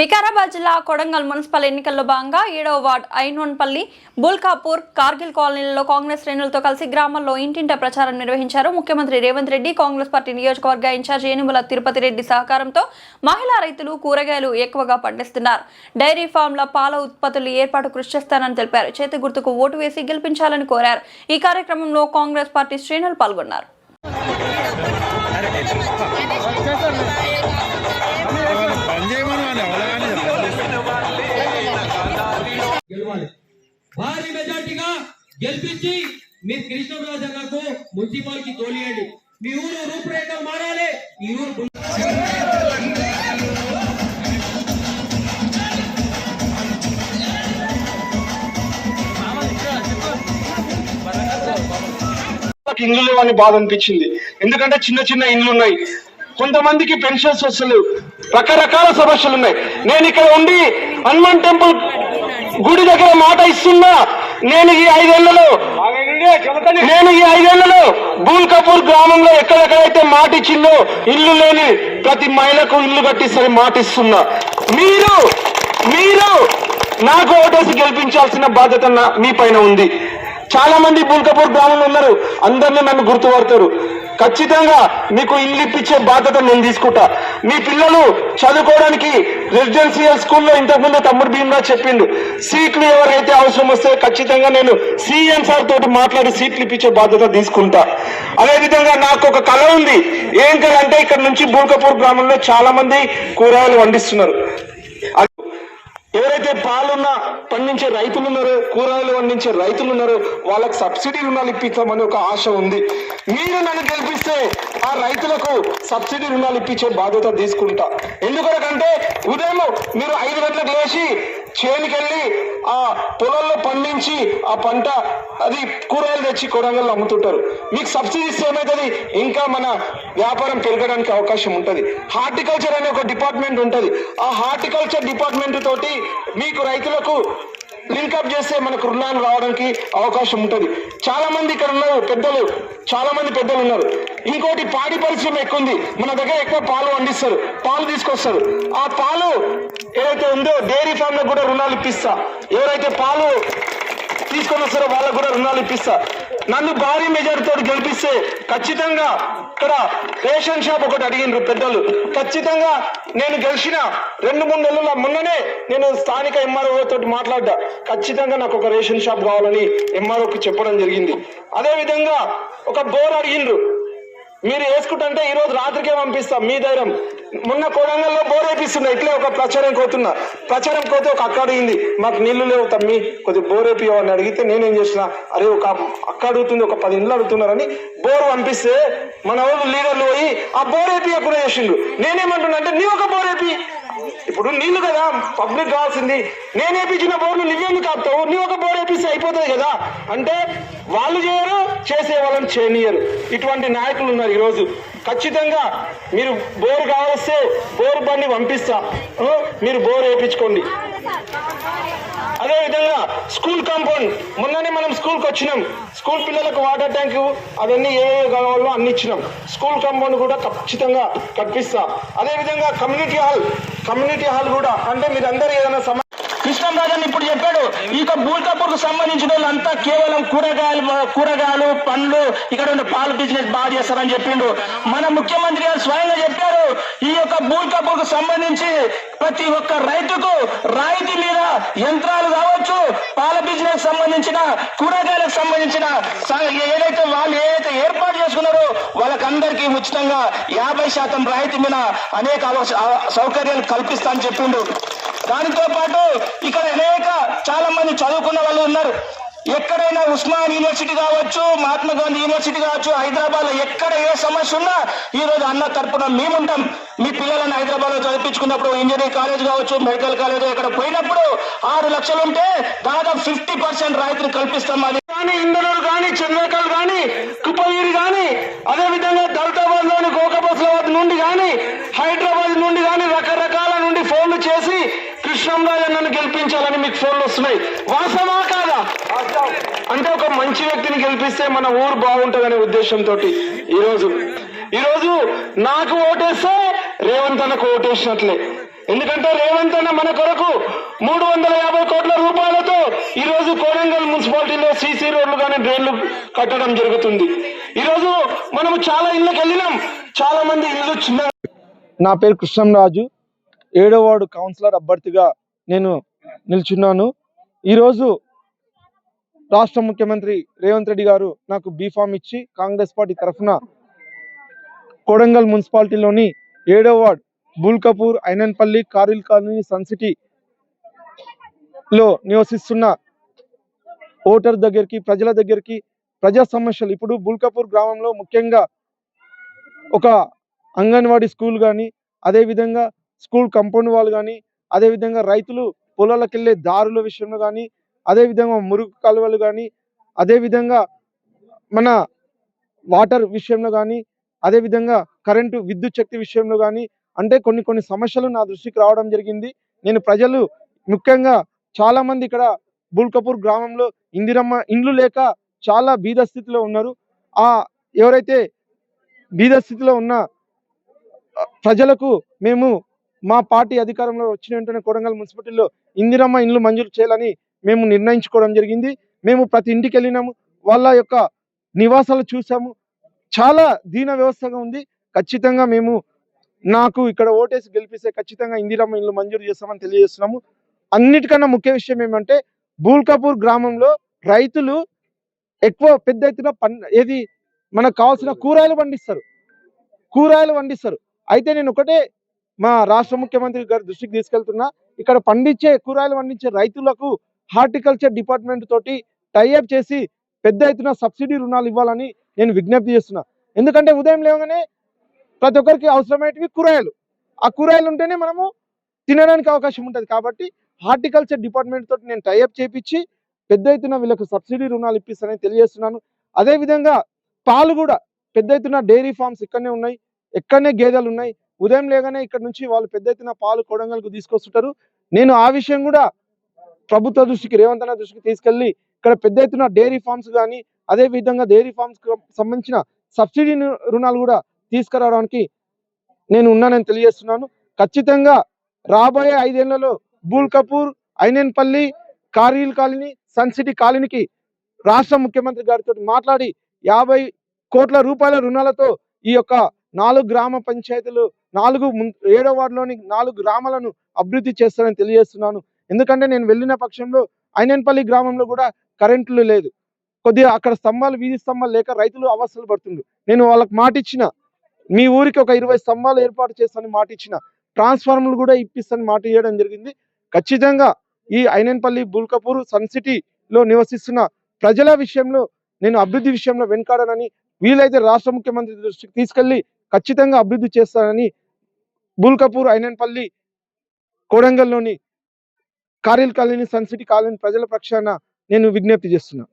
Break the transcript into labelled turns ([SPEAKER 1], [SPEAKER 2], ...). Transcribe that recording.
[SPEAKER 1] వికారాబాద్ జిల్లా కొడంగల్ మున్సిపల్ ఎన్నికల్లో భాగంగా 7వ వార్డు ఐనోన్పల్లి, బుల్కాపూర్, కార్గిల్ కాలనీలలో కాంగ్రెస్ శ్రేణులతో కలిసి గ్రామాల్లో ఇంటింటా ప్రచారం నిర్వహించారు. ముఖ్యమంత్రి రేవంత్ రెడ్డి, కాంగ్రెస్ పార్టీ నియోజకవర్గ ఇన్ఛార్జ్ ఏనుమల తిరుపతి రెడ్డి సహకారంతో మహిళా రైతులు కూరగాయలు ఎక్కువగా పండిస్తున్నారు. డైరీ ఫామ్ల పాల ఉత్పత్తులు ఏర్పాటు కృషి చేస్తానని తెలిపారు. చేతి గుర్తుకు ఓటు వేసి గెలిపించాలని కోరారు. ఈ కార్యక్రమంలో కాంగ్రెస్ పార్టీ శ్రేణులు పాల్గొన్నారు.
[SPEAKER 2] భారీ మెజార్టీగా గెలిపించి మీరు కృష్ణరాజు అన్నకు మున్సిపల్ కి తోలియండి. మీ ఊరు రూపురేఖ మారాలి. ఈ ఊరు
[SPEAKER 3] ఇండ్లు లేవని బాధ అనిపించింది. ఎందుకంటే చిన్న చిన్న ఇండ్లు ఉన్నాయి, కొంతమందికి పెన్షన్స్ వస్తలేవు, రకరకాల సమస్యలు ఉన్నాయి. నేను ఇక్కడ ఉండి హనుమాన్ టెంపుల్ గుడి దగ్గర మాట ఇస్తున్నా. నేను ఈ 5 ఏళ్లలో బుల్కాపూర్ గ్రామంలో ఎక్కడెక్కడైతే మాట ఇచ్చిందో ఇల్లు లేని ప్రతి మహిళకు ఇల్లు కట్టిస్తారని మాట ఇస్తున్నా. మీరు నాకు ఓటేసి గెలిపించాల్సిన బాధ్యత మీ పైన ఉంది. చాలా మంది బుల్కాపూర్ గ్రామంలో ఉన్నారు, అందరినీ నన్ను గుర్తుపడతారు. ఖచ్చితంగా మీకు ఇల్లు ఇప్పించే బాధ్యత నేను తీసుకుంటా. మీ పిల్లలు చదువుకోవడానికి రెసిడెన్షియల్ స్కూల్లో ఇంతకుముందు తమ్ముడు భీమరాజ్ చెప్పిండు, సీట్లు ఎవరైతే అవసరం వస్తే ఖచ్చితంగా నేను సీఎం సార్ తోటి మాట్లాడి సీట్లు ఇప్పించే బాధ్యత తీసుకుంటా. అదేవిధంగా నాకు ఒక కళ ఉంది. ఏం కళ అంటే ఇక్కడ నుంచి బుల్కాపూర్ గ్రామంలో చాలా మంది కూరగాయలు పండిస్తున్నారు. ఎవరైతే పాలున్న పండించే రైతులు ఉన్నారో, కూరగాయలు పండించే రైతులు ఉన్నారో వాళ్ళకి సబ్సిడీ రుణాలు ఇప్పిస్తామని ఒక ఆశ ఉంది. మీరు నన్ను గెలిపిస్తే ఆ రైతులకు సబ్సిడీ రుణాలు ఇప్పించే బాధ్యత తీసుకుంటా. ఎందుకంటే ఉదయం మీరు 5 గంటలకు లేచి చేనుకెళ్ళి ఆ పొలంలో పండించి ఆ పంట అది కూరగాయలు తెచ్చి కొడంగల్లో అమ్ముతుంటారు. మీకు సబ్సిడీ ఇస్తే ఏమవుతుంది, ఇంకా మన వ్యాపారం పెరగడానికి అవకాశం ఉంటుంది. హార్టికల్చర్ అనే ఒక డిపార్ట్మెంట్ ఉంటుంది. ఆ హార్టికల్చర్ డిపార్ట్మెంట్ తోటి మీకు రైతులకు లింకప్ చేస్తే మనకు రుణాలు రావడానికి అవకాశం ఉంటుంది. చాలా మంది ఇక్కడ ఉన్నారు పెద్దలు, చాలా మంది పెద్దలు ఉన్నారు. ఇంకోటి పాడి పరిశ్రమ ఎక్కువ ఉంది. మన దగ్గర ఎక్కువ పాలు పండిస్తారు, పాలు తీసుకొస్తారు. ఆ పాలు ఏదైతే ఉందో డైరీ ఫామ్ లకు కూడా రుణాలు ఇప్పిస్తా. ఎవరైతే పాలు తీసుకొని వస్తారో వాళ్ళకు కూడా రుణాలు ఇప్పిస్తా. నన్ను భారీ మెజారిటీతో గెలిపిస్తే ఖచ్చితంగా ఇక్కడ రేషన్ షాప్ ఒకటి అడిగినారు పెద్దలు. ఖచ్చితంగా నేను గెలిచిన 2-3 నెలల మొన్ననే నేను స్థానిక ఎంఆర్ఓ తోటి మాట్లాడ్డా. ఖచ్చితంగా నాకు ఒక రేషన్ షాప్ కావాలని ఎంఆర్ఓకి చెప్పడం జరిగింది. అదే విధంగా ఒక బోర్ అడిగినరు. మీరు వేసుకుంటుంటే ఈ రోజు రాత్రికే పంపిస్తాం, మీ ధైర్యం. మొన్న కొడంగల్లో బోర్ వేపిస్తున్నా, ఇట్లే ఒక ప్రచారం కోతున్నా. ప్రచారం కోతే ఒక అక్క అడిగింది, మాకు నీళ్లు లేవు తమ్మి, కొద్దిగా బోర్ వేపియని అడిగితే నేనేం చేసిన, అరే ఒక అక్క అడుగుతుంది, ఒక 10 ఇండ్లు అడుగుతున్నారని బోర్ పంపిస్తే మన వాళ్ళు లీడర్లు పోయి ఆ బోర్ వేపియకుండా చేసిండు. నేనేమంటున్నా అంటే నీ ఒక బోర్ వేపి, ఇప్పుడు నీళ్లు కదా పబ్లిక్ కావాల్సింది, నేను వేపించిన బోర్లు నువ్వేందుకు ఆపుతావు, నీ ఒక బోర్ వేపిస్తే అయిపోతుంది కదా అంటే వాళ్ళు చేయరు, చేసే వాళ్ళని చేయనియరు. ఇటువంటి నాయకులు ఉన్నారు ఈరోజు. ఖచ్చితంగా మీరు బోర్ కావలిస్తే బోర్ బండి పంపిస్తా, మీరు బోర్ వేయించుకోండి. అదేవిధంగా స్కూల్ కాంపౌండ్, మొన్ననే మనం స్కూల్కి వచ్చినాం. స్కూల్ పిల్లలకు వాటర్ ట్యాంక్ అవన్నీ ఏ కావాలో అన్ని ఇచ్చినాం. స్కూల్ కాంపౌండ్ కూడా ఖచ్చితంగా కట్టిస్తా. అదేవిధంగా కమ్యూనిటీ హాల్ కూడా, అంటే మీరందరూ ఏదైనా కృష్ణరాజు అని ఇప్పుడు చెప్పాడు. ఇక బుల్కాపూర్ కు సంబంధించిన వాళ్ళంతా కేవలం కూరగాయలు పండ్లు, ఇక్కడ ఉండే పాల బిజినెస్ బాగా చేస్తారని చెప్పిండు. మన ముఖ్యమంత్రి గారు స్వయంగా చెప్పారు, ఈ యొక్క బుల్కాపూర్ కు సంబంధించి ప్రతి ఒక్క రైతుకు రాయితీ మీద యంత్రాలు కావచ్చు, పాల బిజినెస్ సంబంధించిన, కూరగాయలకు సంబంధించిన ఏదైతే వాళ్ళు ఏర్పాటు చేసుకున్నారో వాళ్ళకందరికీ ఉచితంగా 50% రాయితీ మీద అనేక సౌకర్యాలు కల్పిస్తా అని చెప్పిండు. దానితో పాటు ఇక్కడ చాలా మంది చదువుకున్న వాళ్ళు ఉన్నారు. ఎక్కడైనా ఉస్మాన్ యూనివర్సిటీ కావచ్చు, మహాత్మా గాంధీ యూనివర్సిటీ కావచ్చు, హైదరాబాద్ లో ఎక్కడ ఏ సమస్య ఉన్నా ఈ రోజు అన్న తరపున మేముంటాం. మీ పిల్లలను హైదరాబాద్ లో చదివించుకున్నప్పుడు ఇంజనీరింగ్ కాలేజ్ కావచ్చు, మెడికల్ కాలేజ్ ఇక్కడ పోయినప్పుడు 6 లక్షలు ఉంటే దాదాపు 50% రాయితీని కల్పిస్తాం. అది కానీ ఇందనూరు కానీ, చంద్రకల్ కానీ, కుప్పగిరి కానీ, అదేవిధంగా దళితాబాద్ లోని గోకబస్లాబాద్ నుండి కానీ, హైదరాబాద్ నుండి కానీ రకరకాల నుండి ఫోన్లు చేసి కృష్ణరాజు నన్ను గెలిపించాలని మీకు ఫోన్లు వస్తున్నాయి. వాస్తవా కాదా? అంటే ఒక మంచి వ్యక్తిని గెలిపిస్తే మన ఊరు బాగుంటుందనే ఉద్దేశంతో ఈరోజు నాకు ఓటేస్తే రేవంత్ అన్నకు ఓటేసినట్లే. ఎందుకంటే రేవంత్ అన్న మన కొరకు 350 కోట్ల రూపాయలతో ఈ రోజు కోడంగల్ మున్సిపాలిటీలో సీసీ రోడ్లు కానీ డ్రైన్లు కట్టడం జరుగుతుంది. ఈ రోజు మనము చాలా ఇళ్ళకి వెళ్ళినాం, చాలా మంది ఇల్లు చిన్న. నా పేరు కృష్ణంరాజు, 7వ వార్డు కౌన్సిలర్ అభ్యర్థిగా నేను నిల్చున్నాను. ఈరోజు రాష్ట్ర ముఖ్యమంత్రి రేవంత్ రెడ్డి గారు నాకు బీఫామ్ ఇచ్చి కాంగ్రెస్ పార్టీ తరఫున కోడంగల్ మున్సిపాలిటీలోని 7వ ward Bulkapur, Ainanpally, Kargil colony, sun సిటీలో నివసిస్తున్న ఓటర్ దగ్గరికి, ప్రజల దగ్గరికి ప్రజా సమస్యలు, ఇప్పుడు బుల్కాపూర్ గ్రామంలో ముఖ్యంగా ఒక అంగన్వాడీ స్కూల్ కానీ, అదేవిధంగా స్కూల్ కాంపౌండ్ వాళ్ళు కానీ, అదేవిధంగా రైతులు పొలాలకు వెళ్ళే దారుల విషయంలో కానీ, అదేవిధంగా మురుగు కాలువలు కానీ, అదేవిధంగా మన వాటర్ విషయంలో కానీ, అదేవిధంగా కరెంటు విద్యుత్ శక్తి విషయంలో కానీ, అంటే కొన్ని సమస్యలు నా దృష్టికి రావడం జరిగింది. నేను ప్రజలు ముఖ్యంగా చాలా మంది ఇక్కడ బుల్కాపూర్ గ్రామంలో ఇందిరమ్మ ఇండ్లు లేక చాలా బీద స్థితిలో ఉన్నారు. ఎవరైతే బీద స్థితిలో ఉన్న ప్రజలకు మేము మా పార్టీ అధికారంలో వచ్చిన వెంటనే కోడంగల్ మున్సిపాలిటీలో ఇందిరమ్మ ఇండ్లు మంజూరు చేయాలని మేము నిర్ణయించుకోవడం జరిగింది. మేము ప్రతి ఇంటికి వెళ్ళినాము, వాళ్ళ యొక్క నివాసాలు చూసాము. చాలా దీన వ్యవస్థగా ఉంది. ఖచ్చితంగా మేము నాకు ఇక్కడ ఓటేసి గెలిపిస్తే ఖచ్చితంగా ఇందిరమ్మ ఇల్లు మంజూరు చేస్తామని తెలియజేస్తున్నాము. అన్నిటికన్నా ముఖ్య విషయం ఏమంటే బుల్కాపూర్ గ్రామంలో రైతులు ఎక్కువ పెద్ద ఎత్తున ఏది మనకు కావాల్సిన కూరగాయలు పండిస్తారు. అయితే నేను ఒకటే మా రాష్ట్ర ముఖ్యమంత్రి గారి దృష్టికి తీసుకెళ్తున్నా, ఇక్కడ కూరగాయలు పండించే రైతులకు హార్టికల్చర్ డిపార్ట్మెంట్ తోటి టైఅప్ చేసి పెద్ద ఎత్తున సబ్సిడీ రుణాలు ఇవ్వాలని నేను విజ్ఞప్తి చేస్తున్నా. ఎందుకంటే ఉదయం లేవగానే ప్రతి ఒక్కరికి అవసరమైనవి కూరగాయలు, ఆ కూరగాయలు ఉంటేనే మనము తినడానికి అవకాశం ఉంటుంది. కాబట్టి హార్టికల్చర్ డిపార్ట్మెంట్ తోటి నేను టైఅప్ చేయించి పెద్ద ఎత్తున వీళ్ళకు సబ్సిడీ రుణాలు ఇప్పిస్తానని తెలియజేస్తున్నాను. అదేవిధంగా పాలు కూడా పెద్ద ఎత్తున డైరీ ఫార్మ్స్ ఇక్కడనే ఉన్నాయి, ఎక్కడనే గేదెలు ఉన్నాయి. ఉదయం లేగానే ఇక్కడ నుంచి వాళ్ళు పెద్ద ఎత్తున పాలు కొడంగల్కు తీసుకొస్తుంటారు. నేను ఆ విషయం కూడా ప్రభుత్వ దృష్టికి, రేవంత్ అన్న దృష్టికి తీసుకెళ్లి ఇక్కడ పెద్ద ఎత్తున డైరీ ఫార్మ్స్ కానీ, అదేవిధంగా డైరీ ఫార్మ్స్ సంబంధించిన సబ్సిడీ రుణాలు కూడా తీసుకురావడానికి నేను ఉన్నానని తెలియజేస్తున్నాను. ఖచ్చితంగా రాబోయే 5 ఏళ్లలో Bulkapur, Ainanpally, Kargil colony, sun city కాలనీకి రాష్ట్ర ముఖ్యమంత్రి గారితో మాట్లాడి 50 కోట్ల రూపాయల రుణాలతో ఈ యొక్క 4 గ్రామ పంచాయతీలు 7వ వార్డులోని 4 గ్రామాలను అభివృద్ధి చేస్తానని తెలియజేస్తున్నాను. ఎందుకంటే నేను వెళ్ళిన పక్షంలో ఐనన్పల్లి గ్రామంలో కూడా కరెంట్లు లేదు, కొద్దిగా అక్కడ వీధి స్తంభాలు లేక రైతులు అవస్థలు పడుతుండ్రు. నేను వాళ్ళకి మాట ఇచ్చిన, మీ ఊరికి ఒక 20 స్తంభాలు ఏర్పాటు చేస్తానని మాట ఇచ్చిన, ట్రాన్స్ఫార్మర్లు కూడా ఇప్పిస్తానని మాట ఇవ్వడం జరిగింది. ఖచ్చితంగా ఈ ఐనన్పల్లి, బుల్కాపూర్, సన్ సిటీలో నివసిస్తున్న ప్రజల విషయంలో నేను అభివృద్ధి విషయంలో వెనుకాడనని, వీలైతే రాష్ట్ర ముఖ్యమంత్రి దృష్టికి తీసుకెళ్లి ఖచ్చితంగా అభివృద్ధి చేస్తానని బుల్కాపూర్, ఐనన్పల్లి, కోడంగల్లోని Kargil colony, sun city colony ప్రజల పక్షాన నేను విజ్ఞప్తి చేస్తున్నా.